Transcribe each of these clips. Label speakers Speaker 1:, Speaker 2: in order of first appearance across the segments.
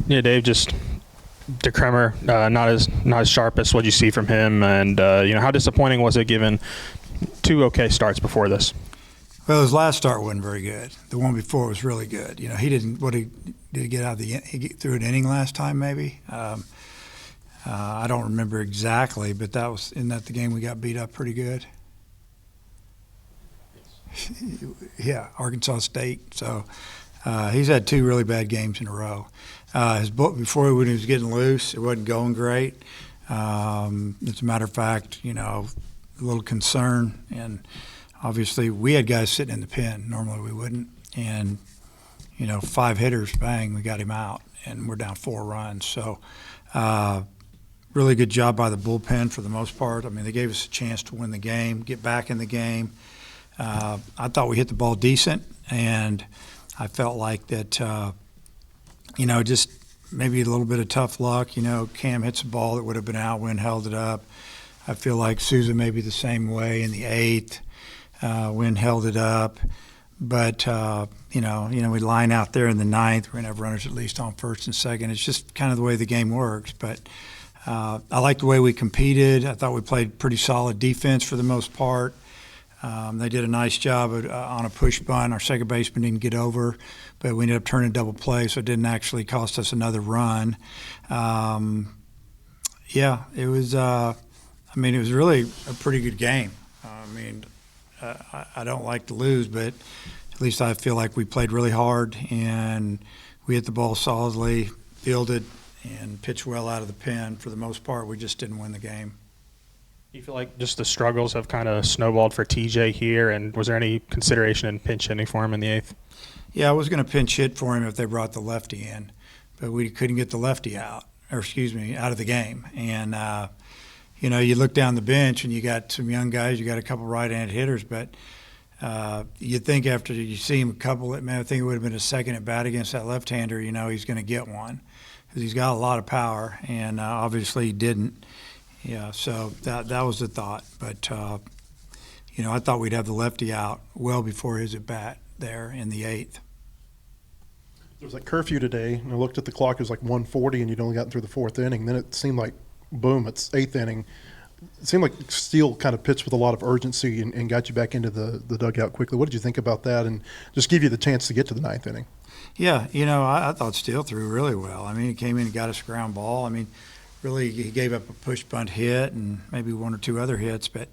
Speaker 1: Yeah, Dave, just DeCremer, not as sharp as what you see from him, and how disappointing was it given two okay starts before this?
Speaker 2: Well, his last start wasn't very good. The one before was really good. He didn't. What did he get out of the? He threw an inning last time, maybe. I don't remember exactly, but that was in that the game we got beat up pretty good. Yeah, Arkansas State. So he's had two really bad games in a row. His book before when he was getting loose, it wasn't going great. As a matter of fact, a little concern, and obviously we had guys sitting in the pen. Normally we wouldn't, and 5 hitters, bang, we got him out, and we're down 4 runs. So really good job by the bullpen for the most part. I mean, they gave us a chance to win the game, get back in the game. I thought we hit the ball decent, and I felt like that, just maybe a little bit of tough luck. Cam hits a ball that would have been out, Wynn held it up. I feel like Souza may be the same way in the 8th. Wynn held it up. But, we line out there in the 9th. We're going to have runners at least on first and second. It's just kind of the way the game works. But I like the way we competed. I thought we played pretty solid defense for the most part. They did a nice job on a push bunt. Our second baseman didn't get over, but we ended up turning double play, so it didn't actually cost us another run. It was. It was really a pretty good game. I don't like to lose, but at least I feel like we played really hard and we hit the ball solidly, fielded, and pitched well out of the pen. For the most part, we just didn't win the game.
Speaker 1: You feel like just the struggles have kind of snowballed for TJ here, and was there any consideration in pinch hitting for him in the 8th?
Speaker 2: Yeah, I was going to pinch hit for him if they brought the lefty in, but we couldn't get the lefty out of the game. And, you look down the bench and you got some young guys, you got a couple right-handed hitters, but you'd think after you see him I think it would have been a second at bat against that left-hander, he's going to get one because he's got a lot of power, and obviously he didn't. Yeah, so that was the thought. But, I thought we'd have the lefty out well before his at-bat there in the 8th.
Speaker 3: There was like curfew today, and I looked at the clock. It was like 1:40, and you'd only gotten through the 4th inning. Then it seemed like, boom, it's 8th inning. It seemed like Steele kind of pitched with a lot of urgency and got you back into the dugout quickly. What did you think about that, and just give you the chance to get to the 9th inning?
Speaker 2: Yeah, I thought Steele threw really well. He came in and got us a ground ball. Really, he gave up a push bunt hit and maybe 1 or 2 other hits, but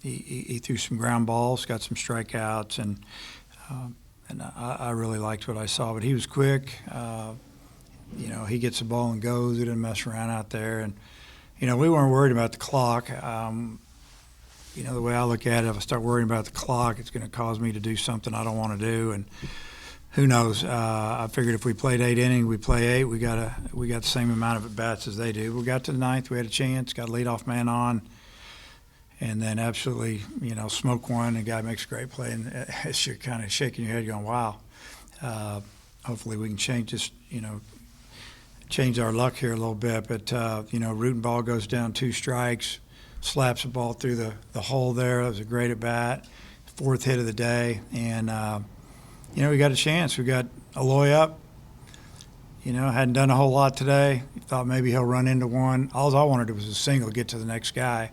Speaker 2: he threw some ground balls, got some strikeouts, and I really liked what I saw. But he was quick. He gets the ball and goes. He didn't mess around out there, and we weren't worried about the clock. The way I look at it, if I start worrying about the clock, it's going to cause me to do something I don't want to do, and who knows? I figured if we played 8 innings, we play 8. We got the same amount of at bats as they do. We got to the 9th, we had a chance, got a leadoff man on, and then absolutely, smoke one. The guy makes a great play, and it's you're kind of shaking your head, going, "Wow." Hopefully, we can change our luck here a little bit. But Rootin' ball goes down 2 strikes, slaps the ball through the hole there. That was a great at bat, 4th hit of the day, and. We got a chance. We got Aloy up. Hadn't done a whole lot today. Thought maybe he'll run into one. All I wanted was a single, get to the next guy.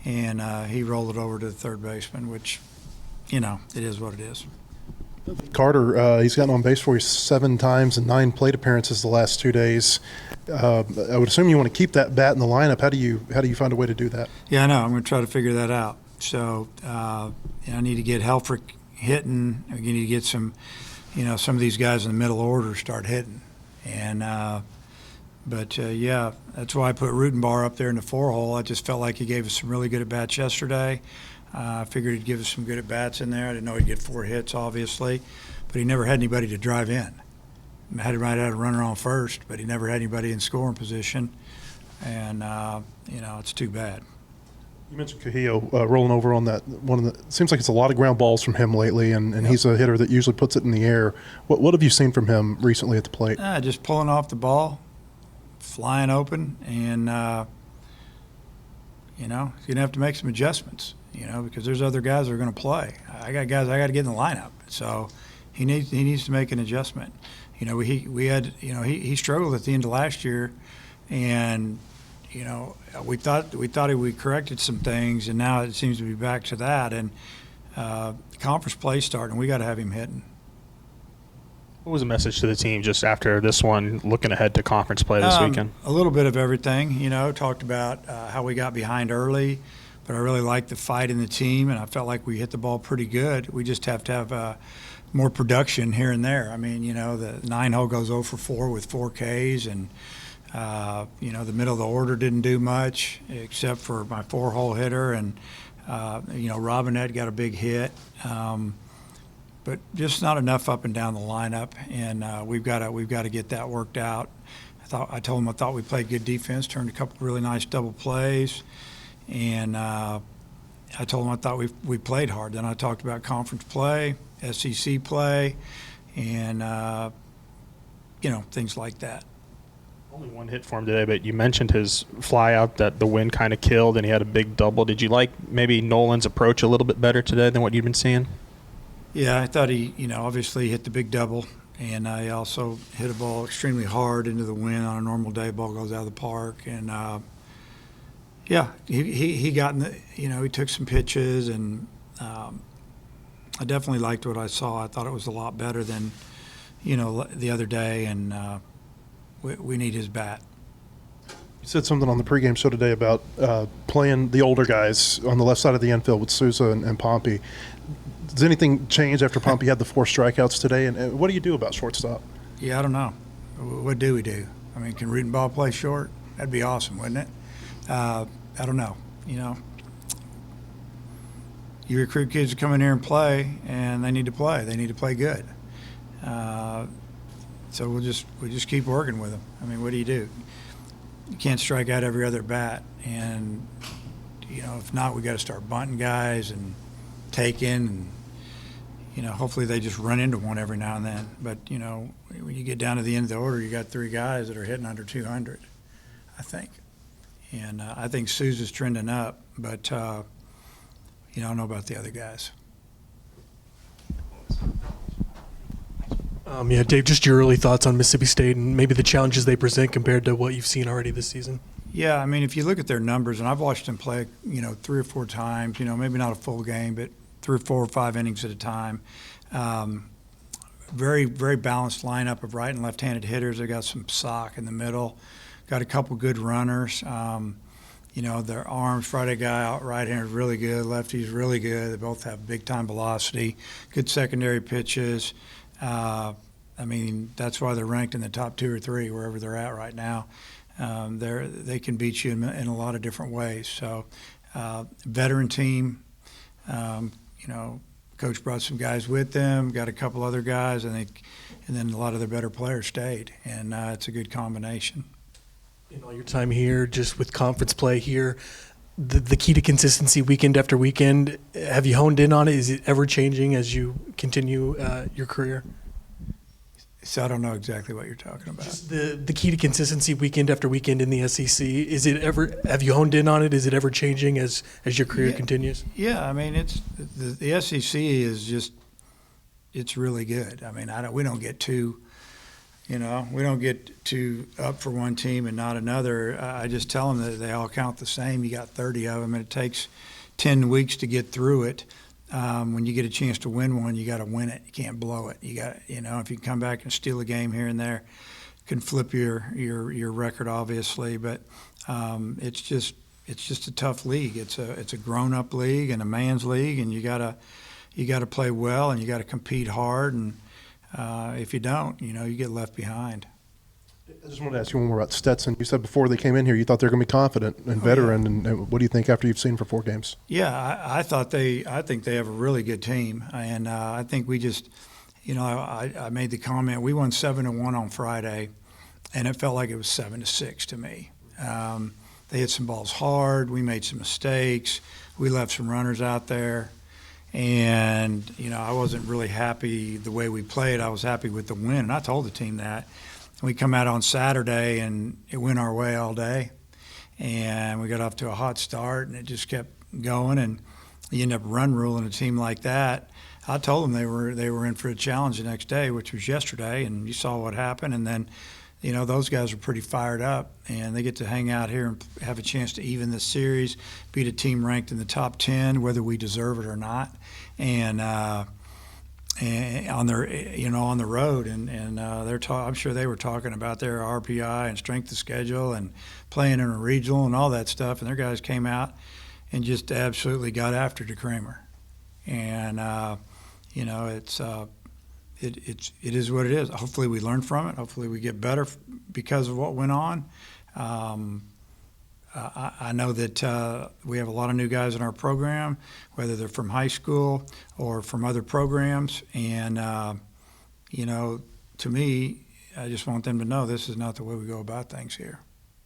Speaker 2: And he rolled it over to the third baseman, which, it is what it is.
Speaker 3: Carter, he's gotten on base for you 7 times and 9 plate appearances the last 2 days. I would assume you want to keep that bat in the lineup. How do you find a way to do that?
Speaker 2: Yeah, I know. I'm going to try to figure that out. So, I need to get Helfrich hitting. We need to get some of these guys in the middle order start hitting. And that's why I put Rutenbar up there in the 4-hole. I just felt like he gave us some really good at-bats yesterday. I figured he'd give us some good at-bats in there. I didn't know he'd get 4 hits, obviously, but he never had anybody to drive in. Might have had a runner on first, but he never had anybody in scoring position. And, it's too bad.
Speaker 3: You mentioned Cahillo rolling over on that one. It seems like it's a lot of ground balls from him lately, and
Speaker 2: Yep.
Speaker 3: He's a hitter that usually puts it in the air. What have you seen from him recently at the plate?
Speaker 2: Just pulling off the ball, flying open, and he's going to have to make some adjustments. Because there's other guys that are going to play. I got guys I got to get in the lineup. So he needs to make an adjustment. You know, we had, you know, he struggled at the end of last year, and you know, we thought we corrected some things, and now it seems to be back to that. And conference play starting, we got to have him hitting.
Speaker 1: What was the message to the team just after this one, looking ahead to conference play this weekend?
Speaker 2: A little bit of everything. You know, talked about how we got behind early, but I really liked the fight in the team, and I felt like we hit the ball pretty good. We just have to have more production here and there. I mean, you know, the 9-hole goes 0 for 4 with 4 Ks, and you know, the middle of the order didn't do much except for my 4-hole hitter, and you know, Robinette got a big hit, but just not enough up and down the lineup, and we've got to get that worked out. I told him I thought we played good defense, turned a couple really nice double plays, and I told him I thought we played hard. Then I talked about conference play, SEC play, and you know, things like that.
Speaker 1: Only one hit for him today, but you mentioned his fly out that the wind kind of killed, and he had a big double. Did you like maybe Nolan's approach a little bit better today than what you've been seeing?
Speaker 2: Yeah, I thought he, you know, obviously hit the big double, and I also hit a ball extremely hard into the wind. On a normal day, ball goes out of the park, and yeah, he got in the, you know, he took some pitches, and I definitely liked what I saw. I thought it was a lot better than, you know, the other day, and we need his bat.
Speaker 3: You said something on the pregame show today about playing the older guys on the left side of the infield with Souza and Pompey. Does anything change after Pompey had the 4 strikeouts today? And what do you do about shortstop?
Speaker 2: Yeah, I don't know. What do we do? I mean, can Rutenbaugh play short? That'd be awesome, wouldn't it? I don't know. You know, you recruit kids to come in here and play, and they need to play. They need to play good. So we just keep working with them. I mean, what do? You can't strike out every other bat, and you know, if not, we got to start bunting guys and taking, and you know, hopefully they just run into one every now and then. But you know, when you get down to the end of the order, you got 3 guys that are hitting under 200, I think, and I think Sousa's trending up, but you know, I don't know about the other guys.
Speaker 4: Yeah, Dave, just your early thoughts on Mississippi State and maybe the challenges they present compared to what you've seen already this season.
Speaker 2: Yeah, I mean, if you look at their numbers, and I've watched them play, you know, 3 or 4 times, you know, maybe not a full game, but 3 or 4 or 5 innings at a time. Very, very balanced lineup of right and left-handed hitters. They got some sock in the middle, got a couple good runners. You know, their arms, Friday guy out right-handed really good, lefty's really good. They both have big-time velocity, good secondary pitches. I mean, that's why they're ranked in the top 2 or 3, wherever they're at right now. They can beat you in a lot of different ways. So, veteran team, you know, coach brought some guys with them, got a couple other guys, I think, and then a lot of their better players stayed, and it's a good combination.
Speaker 4: In all your time here, just with conference play here, the key to consistency weekend after weekend, have you honed in on it? Is it ever changing as you continue your career?
Speaker 2: So I don't know exactly what you're talking about.
Speaker 4: Just the key to consistency weekend after weekend in the SEC, is it ever, have you honed in on it? Is it ever changing as your career continues?
Speaker 2: Yeah, I mean, it's the SEC is just, it's really good. I mean, we don't get too, you know, we don't get too up for one team and not another. I just tell them that they all count the same. You got 30 of them, and it takes 10 weeks to get through it. When you get a chance to win one, you got to win it. You can't blow it. You got, you know, if you come back and steal a game here and there, can flip your record, obviously. But it's just a tough league. It's a grown up league and a man's league, and you gotta play well and you got to compete hard. And if you don't, you know, you get left behind.
Speaker 3: I just wanted to ask you one more about Stetson. You said before they came in here you thought they were going to be confident and veteran. And what do you think after you've seen for 4 games?
Speaker 2: Yeah, I think they have a really good team, and I think we just, you know, I made the comment, we won 7-1 on Friday, and it felt like it was 7-6 to me. They hit some balls hard. We made some mistakes. We left some runners out there, and you know, I wasn't really happy the way we played. I was happy with the win, and I told the team that. We come out on Saturday, and it went our way all day, and we got off to a hot start, and it just kept going, and you end up run ruling a team like that. I told them they were in for a challenge the next day, which was yesterday, and you saw what happened. And then, you know, those guys are pretty fired up, and they get to hang out here and have a chance to even this series, beat a team ranked in the top 10, whether we deserve it or not, and on their, you know, on the road, and I'm sure they were talking about their RPI and strength of schedule and playing in a regional and all that stuff, and their guys came out and just absolutely got after DeCramer, and you know, it is what it is. Hopefully we learn from it. Hopefully we get better because of what went on. I know that we have a lot of new guys in our program, whether they're from high school or from other programs. And, you know, to me, I just want them to know this is not the way we go about things here.